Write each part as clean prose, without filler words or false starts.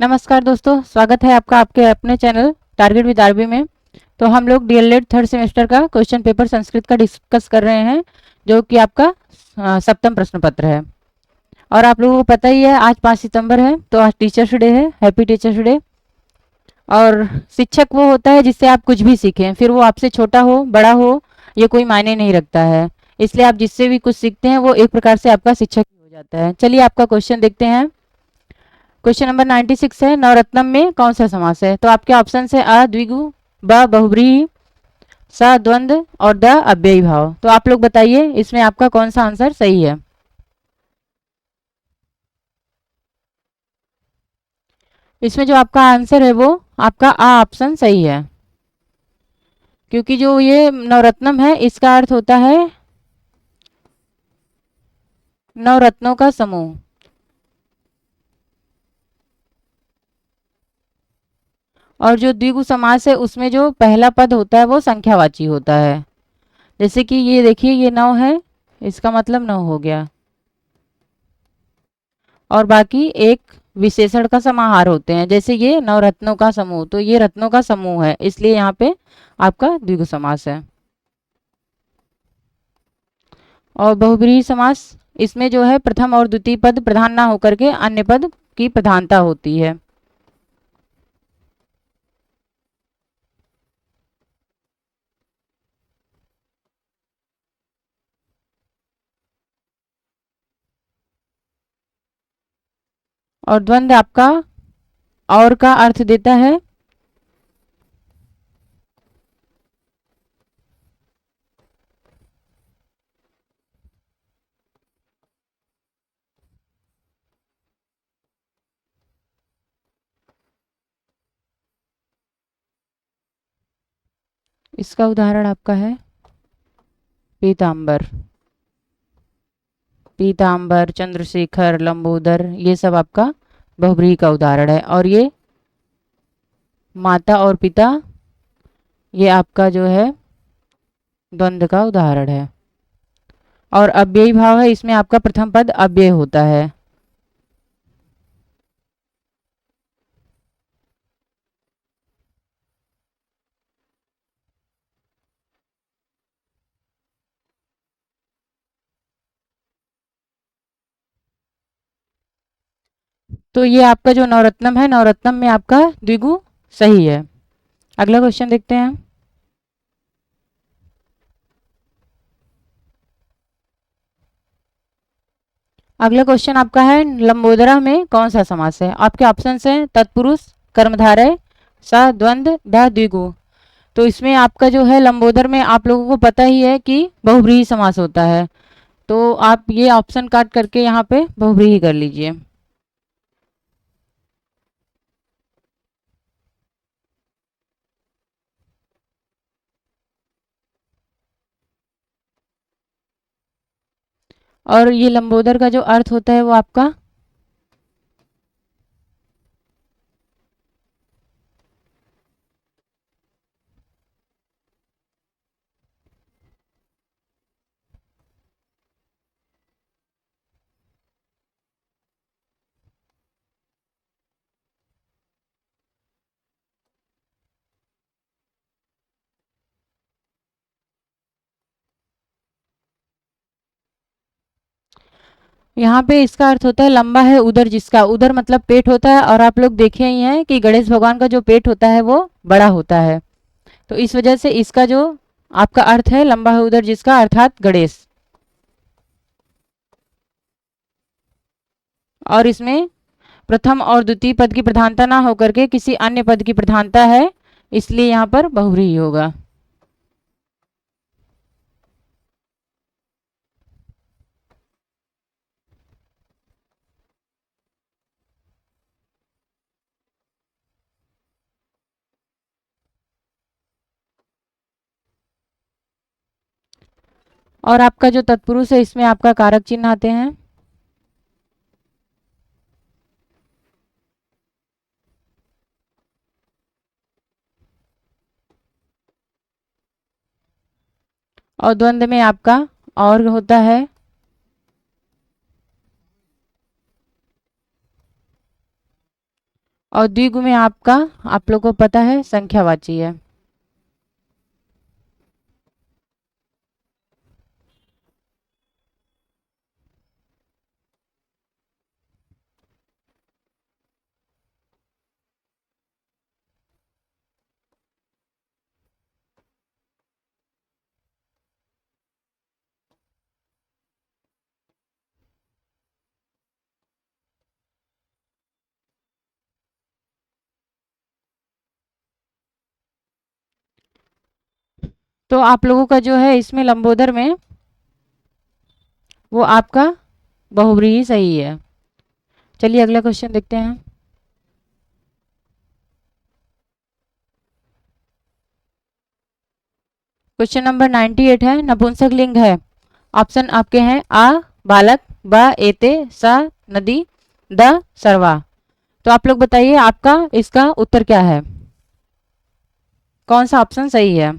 नमस्कार दोस्तों, स्वागत है आपका आपके अपने चैनल टारगेट विद आरबी में। तो हम लोग डीएलएड थर्ड सेमेस्टर का क्वेश्चन पेपर संस्कृत का डिस्कस कर रहे हैं, जो कि आपका सप्तम प्रश्न पत्र है। और आप लोगों को पता ही है, आज 5 सितंबर है, तो आज टीचर्स डे है। Happy teachers day. और शिक्षक वो होता है जिससे आप कुछ भी सीखें, फिर वो आपसे छोटा हो बड़ा हो, ये कोई मायने नहीं रखता है। इसलिए आप जिससे भी कुछ सीखते हैं वो एक प्रकार से आपका शिक्षक ही हो जाता है। चलिए आपका क्वेश्चन देखते हैं। क्वेश्चन नंबर 96 है, नवरत्नम में कौन सा समास है? तो आपके ऑप्शन है अ द्विगु, ब बहुब्रीहि, स द्वंद्व और द अव्ययी भाव। तो आप लोग बताइए इसमें आपका कौन सा आंसर सही है। इसमें जो आपका आंसर है वो आपका आ ऑप्शन सही है, क्योंकि जो ये नवरत्नम है इसका अर्थ होता है नवरत्नों का समूह। और जो द्विगु समास है उसमें जो पहला पद होता है वो संख्यावाची होता है। जैसे कि ये देखिए, ये नौ है, इसका मतलब नौ हो गया। और बाकी एक विशेषण का समाहार होते हैं, जैसे ये नवरत्नों का समूह, तो ये रत्नों का समूह है, इसलिए यहाँ पे आपका द्विगु समास है। और बहुब्रीहि समास, इसमें जो है प्रथम और द्वितीय पद प्रधान ना होकर के अन्य पद की प्रधानता होती है। और द्वंद्व आपका और का अर्थ देता है इसका उदाहरण आपका है पीताम्बर। पीताम्बर, चंद्रशेखर, लंबोदर, ये सब आपका बहुब्रीहि का उदाहरण है। और ये माता और पिता, ये आपका जो है द्वंद्व का उदाहरण है। और अव्ययी भाव है, इसमें आपका प्रथम पद अव्यय होता है। तो ये आपका जो नवरत्नम है, नवरत्नम में आपका द्विगु सही है। अगला क्वेश्चन देखते हैं। अगला क्वेश्चन आपका है, लंबोदरा में कौन सा समास है? आपके ऑप्शन हैं तत्पुरुष, कर्मधारय, स द्वंद्व, द द्विगु। तो इसमें आपका जो है लंबोदर में आप लोगों को पता ही है कि बहुब्रीहि समास होता है, तो आप ये ऑप्शन काट करके यहाँ पे बहुब्रीहि कर लीजिए। और ये लंबोदर का जो अर्थ होता है वो आपका यहाँ पे इसका अर्थ होता है लंबा है उदर जिसका, उदर मतलब पेट होता है। और आप लोग देखे ही हैं कि गणेश भगवान का जो पेट होता है वो बड़ा होता है, तो इस वजह से इसका जो आपका अर्थ है लंबा है उदर जिसका, अर्थात गणेश। और इसमें प्रथम और द्वितीय पद की प्रधानता ना होकर के किसी अन्य पद की प्रधानता है, इसलिए यहाँ पर बहुव्रीहि होगा। और आपका जो तत्पुरुष है इसमें आपका कारक चिन्ह आते हैं। और द्वंद्व में आपका और होता है। और द्विगु में आपका, आप लोगों को पता है, संख्यावाची है। तो आप लोगों का जो है इसमें लंबोदर में वो आपका बहुव्रीहि सही है। चलिए अगला क्वेश्चन देखते हैं। क्वेश्चन नंबर 98 है, नपुंसक लिंग है। ऑप्शन आपके हैं आ बालक, ब एते, स नदी, द सर्वा। तो आप लोग बताइए आपका इसका उत्तर क्या है, कौन सा ऑप्शन सही है।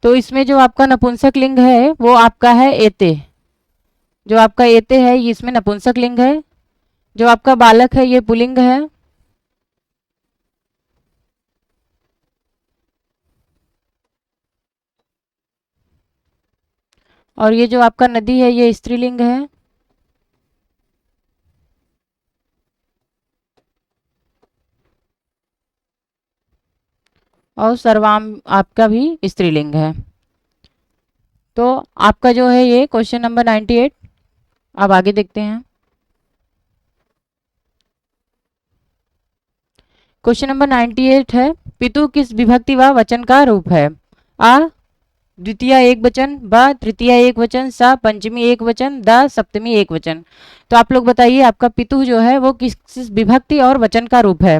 तो इसमें जो आपका नपुंसक लिंग है वो आपका है एते। जो आपका एते है ये इसमें नपुंसक लिंग है। जो आपका बालक है ये पुल्लिंग है। और ये जो आपका नदी है ये स्त्रीलिंग है। और सर्वाम आपका भी स्त्रीलिंग है। तो आपका जो है ये क्वेश्चन नंबर 98। अब आगे देखते हैं। क्वेश्चन नंबर 98 है, पितु किस विभक्ति व वचन का रूप है। आ द्वितीय एक वचन, ब तृतीय एक वचन, स पंचमी एक वचन, द सप्तमी एक वचन। तो आप लोग बताइए आपका पितु जो है वो किस विभक्ति और वचन का रूप है।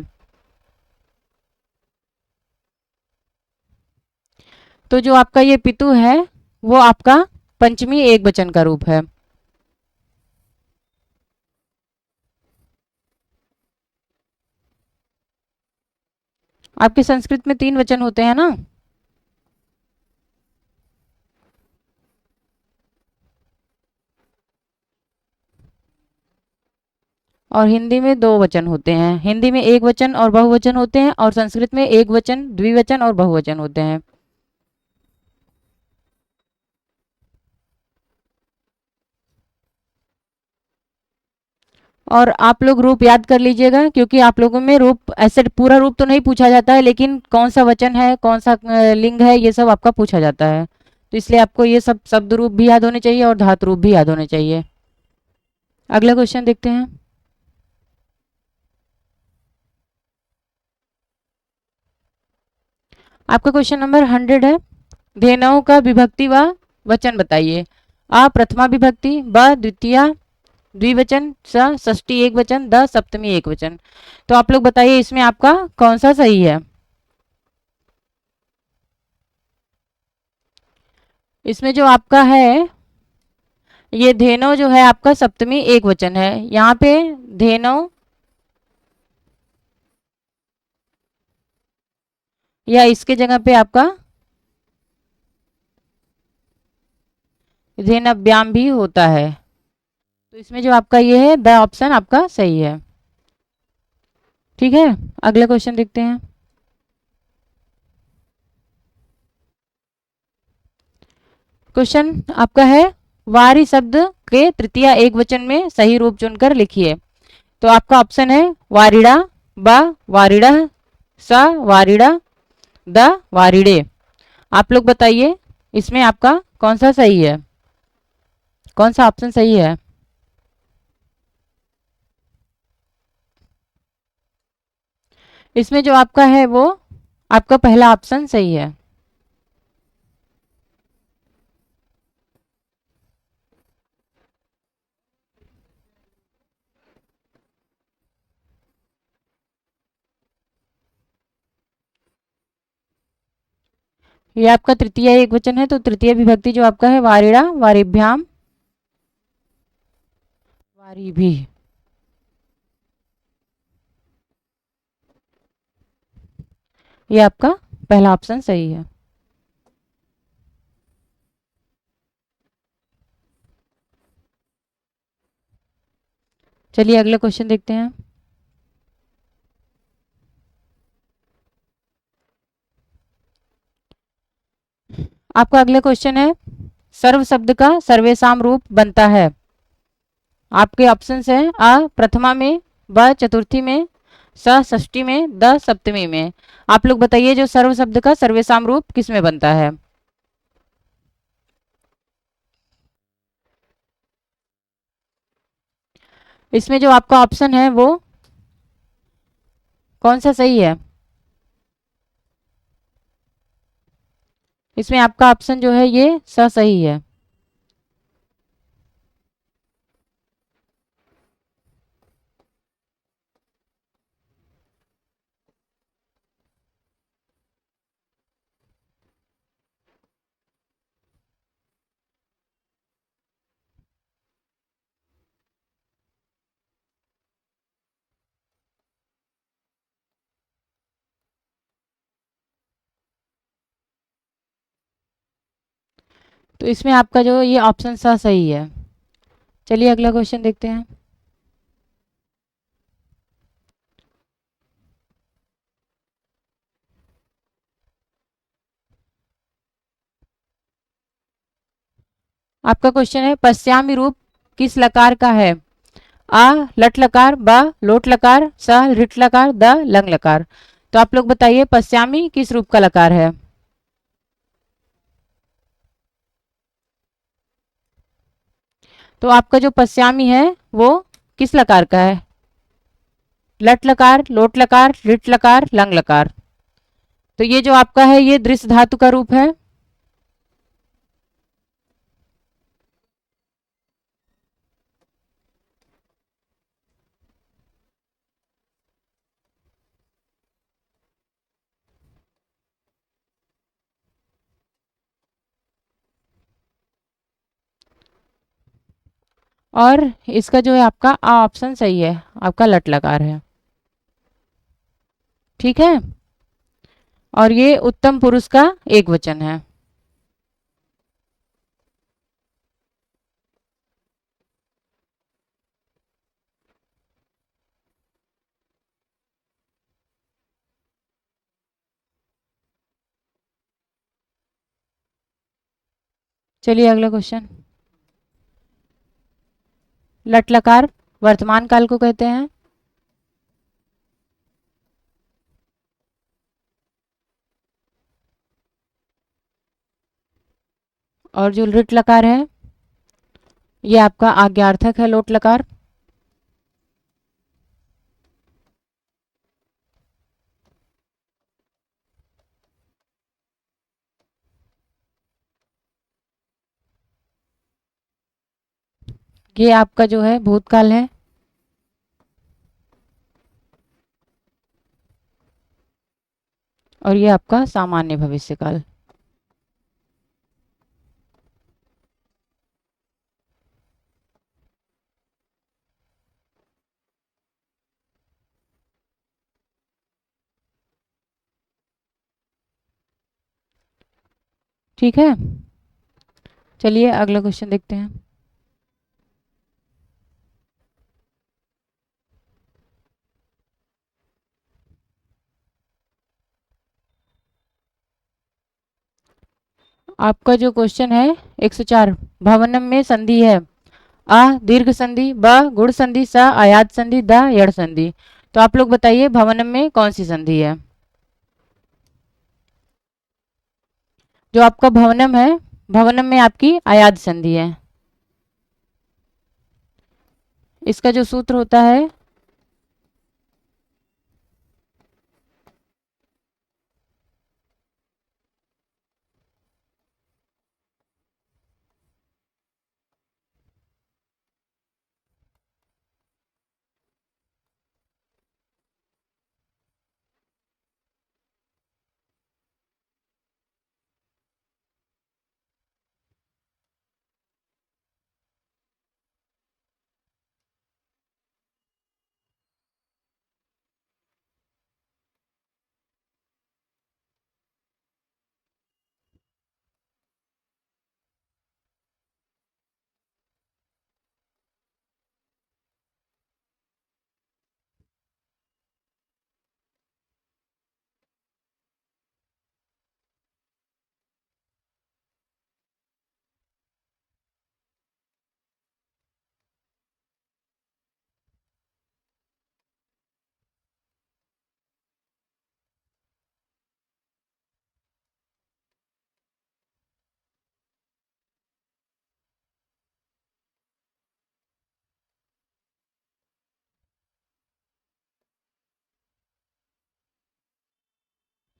तो जो आपका ये पितु है वो आपका पंचमी एक वचन का रूप है। आपके संस्कृत में 3 वचन होते हैं ना। और हिंदी में 2 वचन होते हैं। हिंदी में एक वचन और बहुवचन होते हैं, और संस्कृत में एक वचन, द्विवचन और बहुवचन होते हैं। और आप लोग रूप याद कर लीजिएगा, क्योंकि आप लोगों में रूप ऐसे पूरा रूप तो नहीं पूछा जाता है, लेकिन कौन सा वचन है, कौन सा लिंग है, ये सब आपका पूछा जाता है। तो इसलिए आपको ये सब शब्द रूप भी याद होने चाहिए और धातु रूप भी याद होने चाहिए। अगला क्वेश्चन देखते हैं। आपका क्वेश्चन नंबर 100 है, धेनुओं का विभक्ति व वचन बताइए। आ प्रथमा विभक्ति, ब द्वितीया द्विवचन, स षष्ठी एक वचन, द सप्तमी एक वचन। तो आप लोग बताइए इसमें आपका कौन सा सही है। इसमें जो आपका है ये धेनो जो है आपका सप्तमी एक वचन है। यहाँ पे धेनो या इसके जगह पे आपका धेनव्याम भी होता है। तो इसमें जो आपका ये है द ऑप्शन आपका सही है। ठीक है, अगला क्वेश्चन देखते हैं। क्वेश्चन आपका है, वारी शब्द के तृतीय एक वचन में सही रूप चुनकर लिखिए। तो आपका ऑप्शन है वारिड़ा, ब वारिड़ा, स वारिड़ा, द वारिड़े। आप लोग बताइए इसमें आपका कौन सा सही है, कौन सा ऑप्शन सही है। इसमें जो आपका है वो आपका पहला ऑप्शन सही है। ये आपका तृतीय एक वचन है, तो तृतीय विभक्ति जो आपका है वारिड़ा, वारिभ्याम, वारी भी। ये आपका पहला ऑप्शन सही है। चलिए अगला क्वेश्चन देखते हैं। आपका अगला क्वेश्चन है, सर्व शब्द का सर्वेशम रूप बनता है। आपके ऑप्शंस हैं, अ प्रथमा में, ब चतुर्थी में, स षष्ठी में, द सप्तमी में। आप लोग बताइए जो सर्व शब्द का सर्वेशम रूप किस में बनता है। इसमें जो आपका ऑप्शन है वो कौन सा सही है? इसमें आपका ऑप्शन जो है ये स सही है। तो इसमें आपका जो ये ऑप्शन सा सही है। चलिए अगला क्वेश्चन देखते हैं। आपका क्वेश्चन है, पश्चामी रूप किस लकार का है? आ लट लकार, ब लोट लकार, स रिट लकार, द लंग लकार। तो आप लोग बताइए पश्चामी किस रूप का लकार है? तो आपका जो पश्चामी है वो किस लकार का है? लट लकार, लोट लकार, रिट लकार, लंग लकार। तो ये जो आपका है ये दृश्य धातु का रूप है। और इसका जो है आपका आ ऑप्शन सही है, आपका लट लकार है। ठीक है। और ये उत्तम पुरुष का एक वचन है। चलिए अगला क्वेश्चन। लट लकार वर्तमान काल को कहते हैं। और जो रिट लकार है ये आपका आज्ञार्थक है, लोट लकार। ये आपका जो है भूतकाल है। और ये आपका सामान्य भविष्यकाल। ठीक है। चलिए अगला क्वेश्चन देखते हैं। आपका जो क्वेश्चन है 104, भवनम में संधि है। अ दीर्घ संधि, ब गुण संधि, स आयात संधि, द यड़ संधि। तो आप लोग बताइए भवनम में कौन सी संधि है? जो आपका भवनम है, भवनम में आपकी आयात संधि है। इसका जो सूत्र होता है,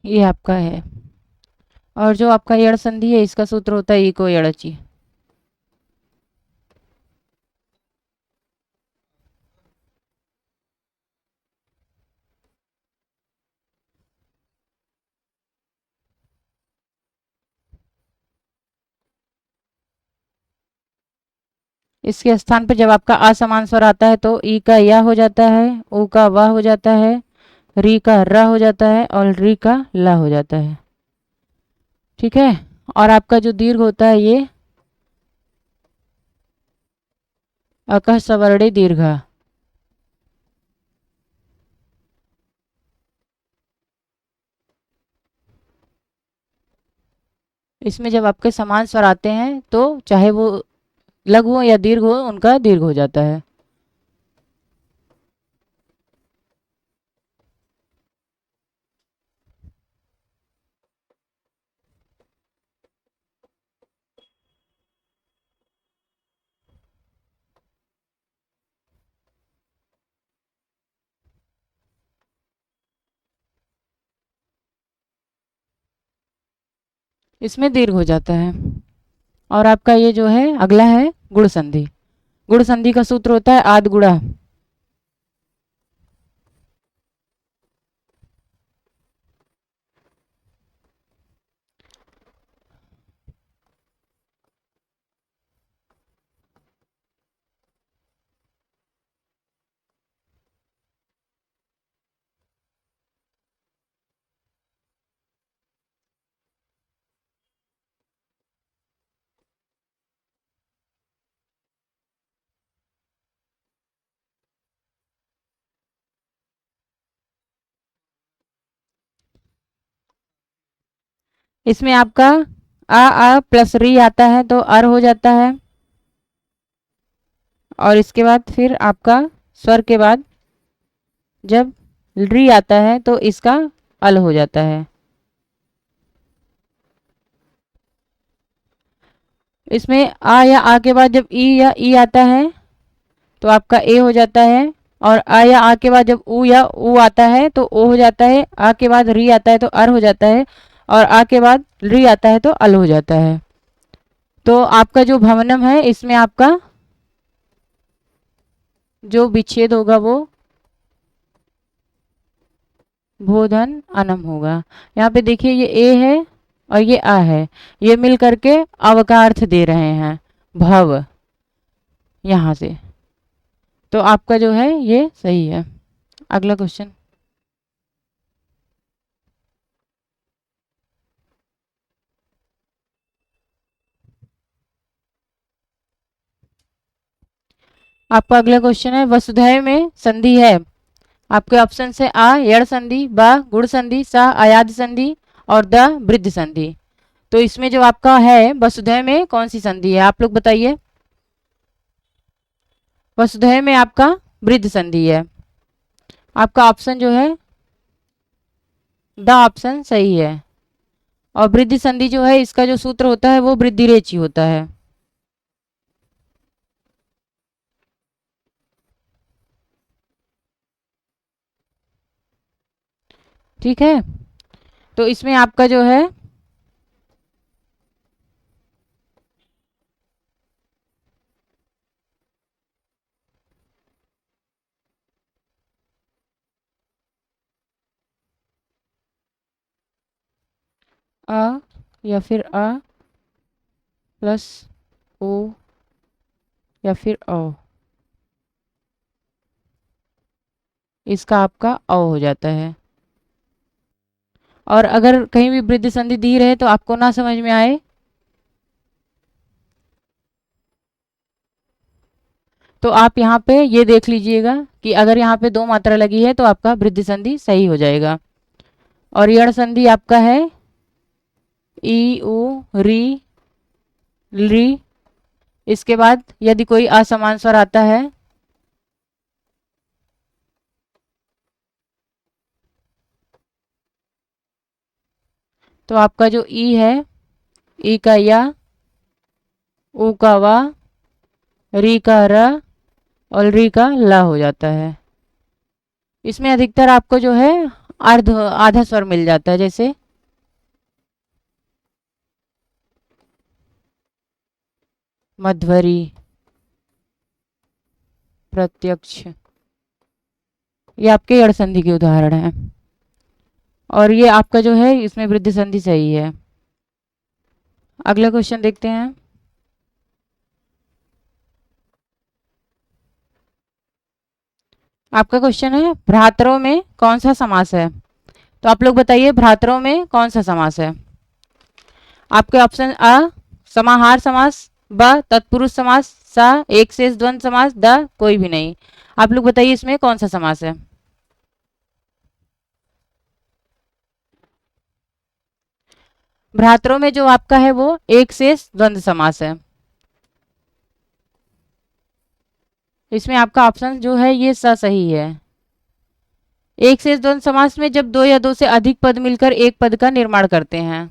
ये आपका है। और जो आपका यड़ संधि है इसका सूत्र होता है इको यड़ची। इसके स्थान पर जब आपका असमान स्वर आता है तो ई का या हो जाता है, ऊ का वा हो जाता है, री का रा हो जाता है और री का ला हो जाता है। ठीक है। और आपका जो दीर्घ होता है ये अकह सवर्णी दीर्घ। इसमें जब आपके समान स्वर आते हैं तो चाहे वो लघु हो या दीर्घ हो उनका दीर्घ हो जाता है। इसमें दीर्घ हो जाता है। और आपका ये जो है अगला है गुण संधि। गुण संधि का सूत्र होता है आद गुणा। इसमें आपका आ प्लस री आता है तो अर हो जाता है। और इसके बाद फिर आपका स्वर के बाद जब री आता है तो इसका अल हो जाता है। इसमें आ या आ के बाद जब ई या ई आता है तो आपका ए हो जाता है। और आ या आ के बाद जब ऊ या ऊ आता है तो ओ हो जाता है। आ के बाद री आता है तो अर हो जाता है। और आ के बाद री आता है तो अल हो जाता है। तो आपका जो भवनम है इसमें आपका जो विच्छेद होगा वो भोधन अनम होगा। यहाँ पे देखिए ये ए है और ये आ है, ये मिल करके अव का अर्थ दे रहे हैं भव यहाँ से। तो आपका जो है ये सही है। अगला क्वेश्चन। आपका अगला क्वेश्चन है वसुधैव में संधि है। आपके ऑप्शन से आ यड़ संधि, बा गुण संधि, सा अयाद संधि और द वृद्ध संधि। तो इसमें जो आपका है वसुधैव में कौन सी संधि है आप लोग बताइए। वसुधैव में आपका वृद्ध संधि है। आपका ऑप्शन जो है द ऑप्शन सही है। और वृद्धि संधि जो है इसका जो सूत्र होता है वो वृद्धि रेचि होता है। ठीक है। तो इसमें आपका जो है अ या फिर अ प्लस ओ या फिर औ, इसका आपका औ हो जाता है। और अगर कहीं भी वृद्धि संधि दी रहे तो आपको ना समझ में आए तो आप यहाँ पे ये देख लीजिएगा कि अगर यहाँ पे दो मात्रा लगी है तो आपका वृद्धि संधि सही हो जाएगा। और यण संधि आपका है ई उ री री। इसके बाद यदि कोई असमान स्वर आता है तो आपका जो ई है ई का या, ऊ का वा, री का र और री का ला हो जाता है। इसमें अधिकतर आपको जो है अर्ध आधा स्वर मिल जाता है, जैसे मध्वरी, प्रत्यक्ष, ये आपके यड़ संधि के उदाहरण हैं। और ये आपका जो है इसमें वृद्धि संधि सही है। अगला क्वेश्चन देखते हैं। आपका क्वेश्चन है भ्रातरों में कौन सा समास है। तो आप लोग बताइए भ्रातरों में कौन सा समास है। आपके ऑप्शन अ समाहार समास, ब तत्पुरुष समास, सा एक शेष द्वंद्व समास, द कोई भी नहीं। आप लोग बताइए इसमें कौन सा समास है। भ्रातरों में जो आपका है वो एक शेष द्वंद्व समास है। इसमें आपका ऑप्शन जो है ये स सही है। एक शेष द्वंद्व समास में जब दो या दो से अधिक पद मिलकर एक पद का निर्माण करते हैं।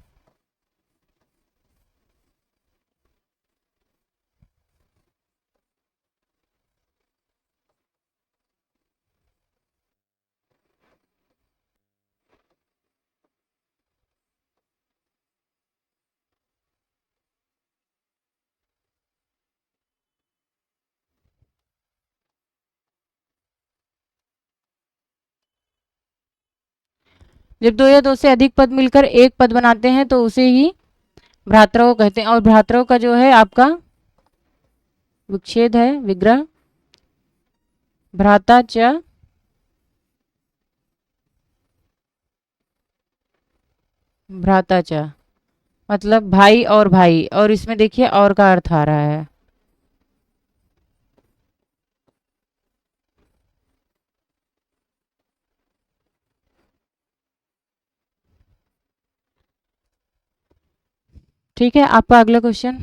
जब दो या दो से अधिक पद मिलकर एक पद बनाते हैं तो उसे ही भ्रातरों कहते हैं। और भ्रातरों का जो है आपका विच्छेद है विग्रह, भ्राता च, भ्राता च, मतलब भाई और भाई, और इसमें देखिए और का अर्थ आ रहा है। ठीक है, आपका अगला क्वेश्चन।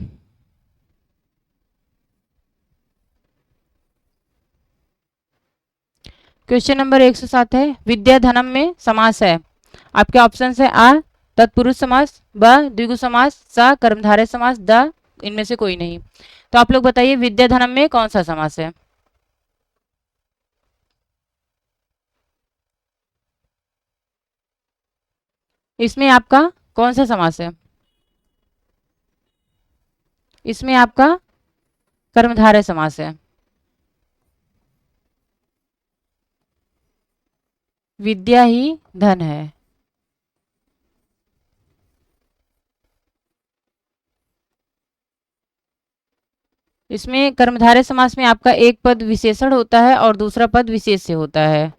क्वेश्चन नंबर 107 है विद्याधनम में समास है। आपके ऑप्शन है आ तत्पुरुष समास, ब द्विगु समास, सा कर्मधारय समास, द इनमें से कोई नहीं। तो आप लोग बताइए विद्याधनम में कौन सा समास है। इसमें आपका कौन सा समास है। इसमें आपका कर्मधारय समास है। विद्या ही धन है। इसमें कर्मधारय समास में आपका एक पद विशेषण होता है और दूसरा पद विशेष्य होता है।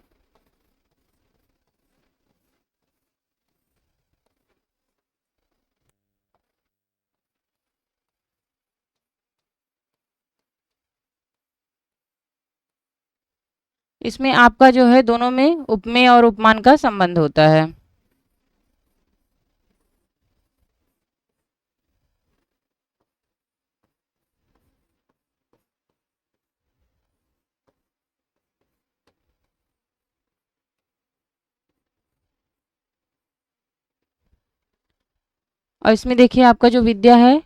इसमें आपका जो है दोनों में उपमेय और उपमान का संबंध होता है। और इसमें देखिए आपका जो विद्या है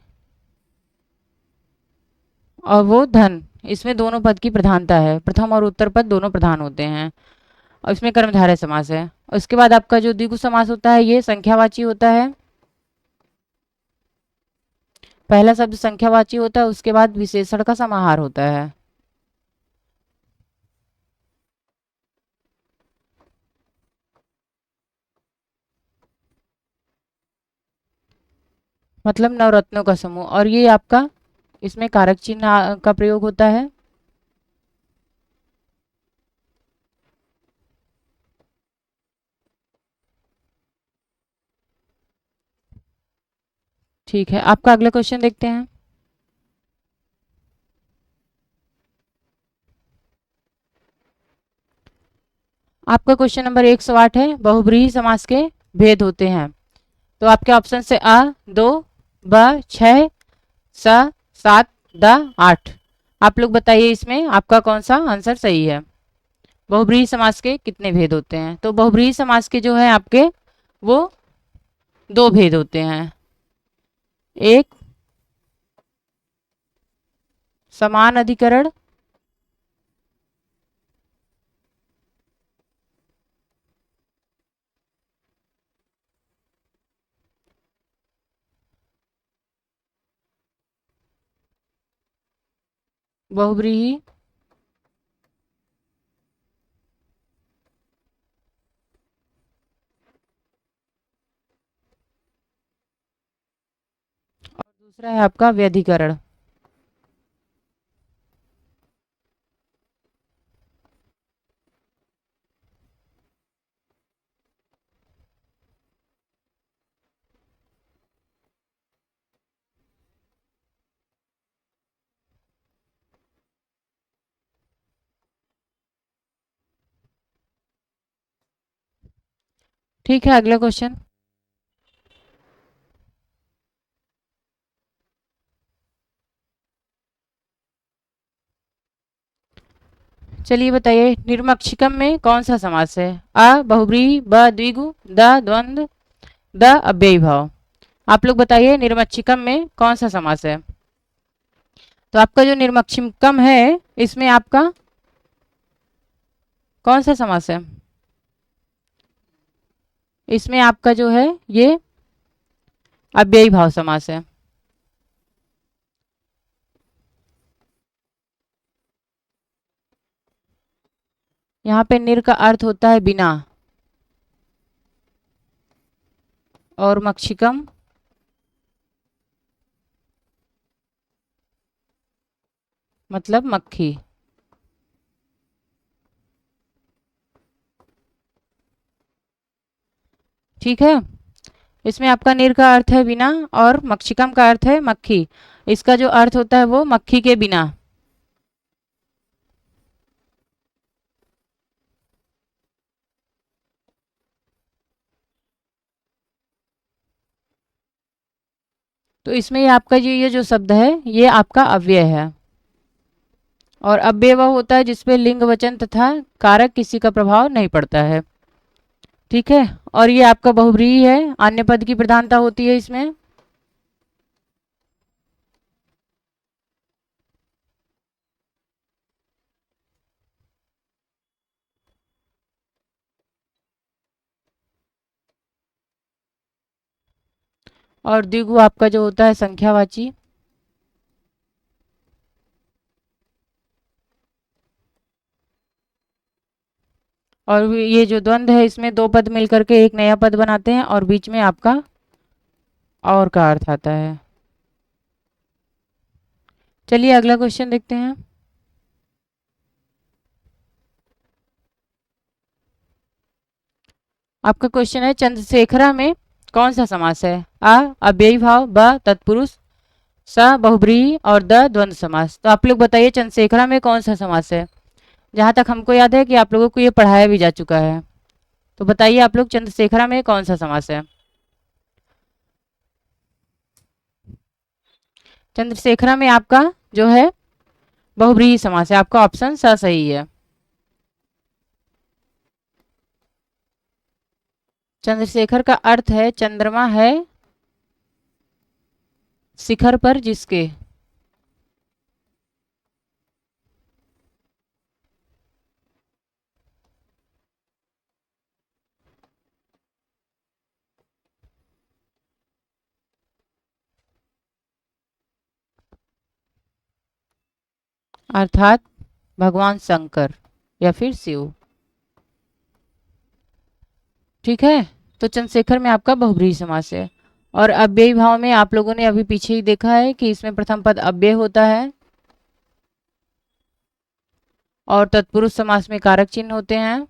और वो धन, इसमें दोनों पद की प्रधानता है, प्रथम और उत्तर पद दोनों प्रधान होते हैं। और इसमें कर्मधारय समास है। और उसके बाद आपका जो द्विगु समास होता है ये संख्यावाची होता है। पहला शब्द संख्यावाची होता है, उसके बाद विशेषण का समाहार होता है। मतलब नवरत्नों का समूह। और ये आपका इसमें कारक चिन्ह का प्रयोग होता है। ठीक है, आपका अगला क्वेश्चन देखते हैं। आपका क्वेश्चन नंबर 108 है बहुब्रीहि समास के भेद होते हैं। तो आपके ऑप्शन से अ 2, ब 6, स 7, द 8। आप लोग बताइए इसमें आपका कौन सा आंसर सही है। बहुब्रीहि समास के कितने भेद होते हैं। तो बहुब्रीहि समास के जो है आपके वो दो भेद होते हैं। एक समान अधिकरण, बहुव्रीहि, और दूसरा है आपका व्यधिकरण। ठीक है, अगला क्वेश्चन। चलिए बताइए, निर्मक्षिकम में कौन सा समास है? अ बहुव्रीहि, ब द्विगु, द द्वंद्व, द अव्ययी भाव। आप लोग बताइए निर्मक्षिकम में कौन सा समास है? तो आपका जो निर्मक्षिकम है इसमें आपका कौन सा समास है? इसमें आपका जो है ये अव्ययी भाव समास है। यहाँ पे निर का अर्थ होता है बिना, और मक्षिकम मतलब मक्खी। ठीक है, इसमें आपका निर का अर्थ है बिना और मक्षिकम का अर्थ है मक्खी। इसका जो अर्थ होता है वो मक्खी के बिना। तो इसमें ये आपका ये जो शब्द है ये आपका अव्यय है, और अव्यय वह होता है जिसपे लिंग वचन तथा कारक किसी का प्रभाव नहीं पड़ता है। ठीक है, और ये आपका बहुव्रीहि है, अन्य पद की प्रधानता होती है इसमें। और द्विगु आपका जो होता है संख्यावाची। और ये जो द्वंद्व है इसमें दो पद मिलकर के एक नया पद बनाते हैं, और बीच में आपका और का अर्थ आता है। चलिए अगला क्वेश्चन देखते हैं। आपका क्वेश्चन है चंद्रशेखरा में कौन सा समास है? अ अव्ययी भाव, ब तत्पुरुष, स बहुव्रीहि और द द्वंद्व समास। तो आप लोग बताइए चंद्रशेखरा में कौन सा समास है? जहां तक हमको याद है कि आप लोगों को ये पढ़ाया भी जा चुका है। तो बताइए आप लोग चंद्रशेखरा में कौन सा समास है? चंद्रशेखरा में आपका जो है बहुव्रीहि समास है। आपका ऑप्शन स सही है। चंद्रशेखर का अर्थ है चंद्रमा है शिखर पर जिसके। अर्थात भगवान शंकर या फिर शिव। ठीक है, तो चंद्रशेखर में आपका बहुव्रीहि समास है। और अव्ययी भाव में आप लोगों ने अभी पीछे ही देखा है कि इसमें प्रथम पद अव्यय होता है, और तत्पुरुष समास में कारक चिन्ह होते हैं।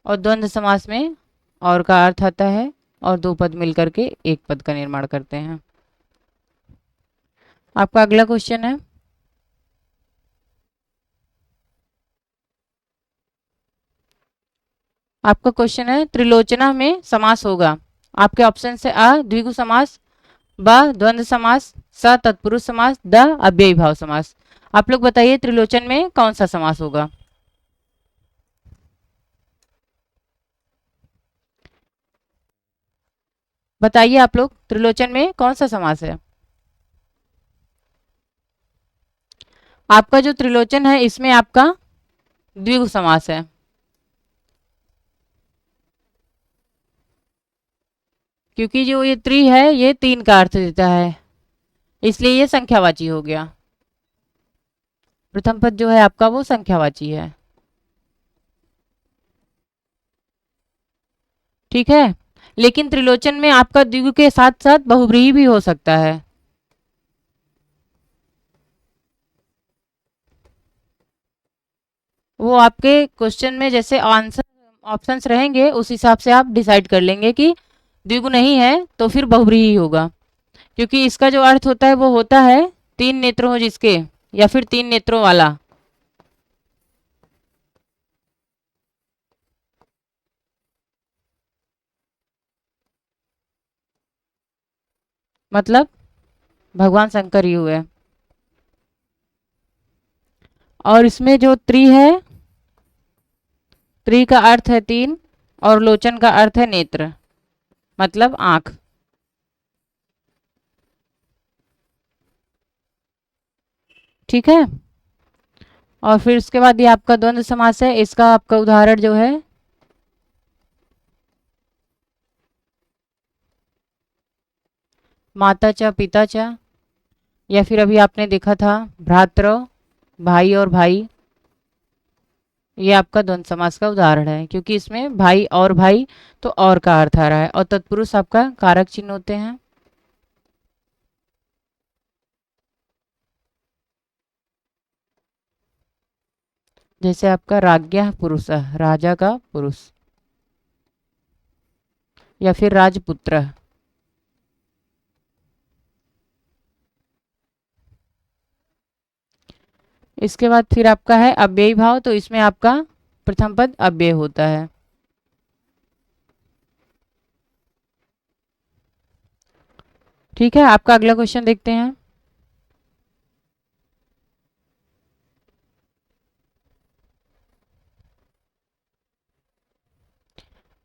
और द्वंद्व समास में और का अर्थ आता है, और दो पद मिलकर के एक पद का निर्माण करते हैं। आपका अगला क्वेश्चन है। आपका क्वेश्चन है त्रिलोचना में समास होगा। आपके ऑप्शन है अ द्विगु समास, ब द्वंद्व समास, स तत्पुरुष समास, द अव्ययी भाव समास। आप लोग बताइए त्रिलोचन में कौन सा समास होगा? बताइए आप लोग त्रिलोचन में कौन सा समास है? आपका जो त्रिलोचन है इसमें आपका द्विगु समास है। क्योंकि जो ये त्रि है ये 3 का अर्थ देता है, इसलिए ये संख्यावाची हो गया। प्रथम पद जो है आपका वो संख्यावाची है। ठीक है, लेकिन त्रिलोचन में आपका द्विगु के साथ साथ बहुव्रीहि भी हो सकता है। वो आपके क्वेश्चन में जैसे आंसर ऑप्शंस रहेंगे उस हिसाब से आप डिसाइड कर लेंगे कि द्विगु नहीं है तो फिर बहुव्रीहि होगा, क्योंकि इसका जो अर्थ होता है वो होता है 3 नेत्र हो जिसके, या फिर 3 नेत्रों वाला। मतलब भगवान शंकर ही हुए। और इसमें जो त्रि है, त्रि का अर्थ है 3 और लोचन का अर्थ है नेत्र, मतलब आंख। ठीक है, और फिर उसके बाद ये आपका द्वंद्व समास है। इसका आपका उदाहरण जो है माता च पिता च, या फिर अभी आपने देखा था भ्रातृ, भाई और भाई। ये आपका द्वंद्व समास का उदाहरण है, क्योंकि इसमें भाई और भाई तो और का अर्थ आ रहा है, और तत्पुरुष आपका कारक चिन्ह होते हैं। जैसे आपका राज्ञः पुरुष, राजा का पुरुष, या फिर राजपुत्र। इसके बाद फिर आपका है अव्ययी भाव, तो इसमें आपका प्रथम पद अव्यय होता है। ठीक है, आपका अगला क्वेश्चन देखते हैं।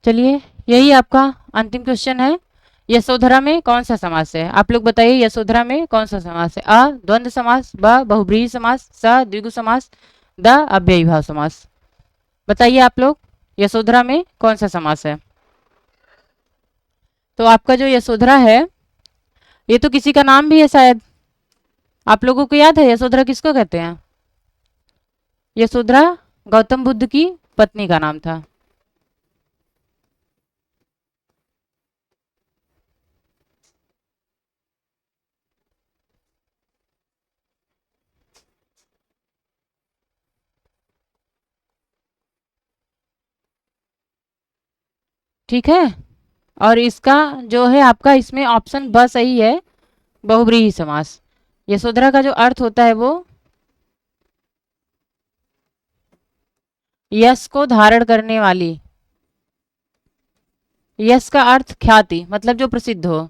चलिए, यही आपका अंतिम क्वेश्चन है। यशोधरा में कौन सा समास है? आप लोग बताइए, यशोधरा में कौन सा समास है? अ द्वंद्व समास, ब बहुव्रीहि समास, स द्विगु समास, द अव्ययी भाव समास। बताइए आप लोग, यशोधरा में कौन सा समास है? तो आपका जो यशोधरा है ये तो किसी का नाम भी है शायद। आप लोगों को याद है यशोधरा किसको कहते हैं? यशोधरा गौतम बुद्ध की पत्नी का नाम था। ठीक है, और इसका जो है आपका इसमें ऑप्शन ब सही है, बहुव्रीहि समास। यशोधरा का जो अर्थ होता है वो यश को धारण करने वाली। यश का अर्थ ख्याति, मतलब जो प्रसिद्ध हो।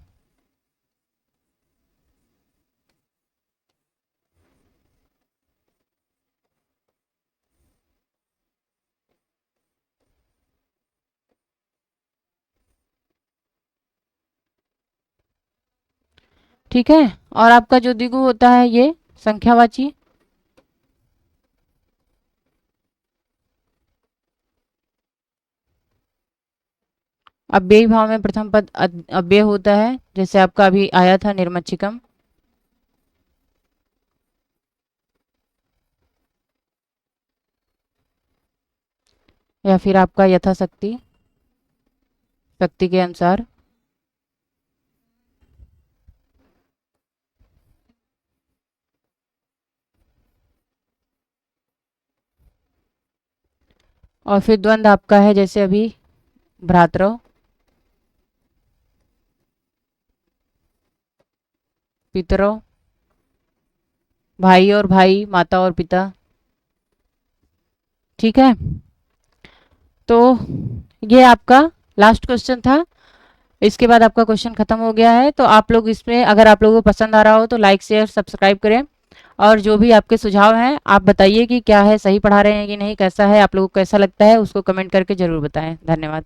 ठीक है, और आपका जो द्विगु होता है ये संख्यावाची। अव्ययी भाव में प्रथम पद अव्यय होता है, जैसे आपका अभी आया था निर्मच्छिकम। या फिर आपका यथाशक्ति, शक्ति के अनुसार। और फिर द्वंद्व आपका है जैसे अभी भ्रातृ, पितरौ, भाई और भाई, माता और पिता। ठीक है, तो ये आपका लास्ट क्वेश्चन था। इसके बाद आपका क्वेश्चन खत्म हो गया है। तो आप लोग इसमें अगर आप लोगों को पसंद आ रहा हो तो लाइक शेयर सब्सक्राइब करें, और जो भी आपके सुझाव हैं आप बताइए कि क्या है, सही पढ़ा रहे हैं कि नहीं, कैसा है, आप लोगों को कैसा लगता है उसको कमेंट करके जरूर बताएं। धन्यवाद।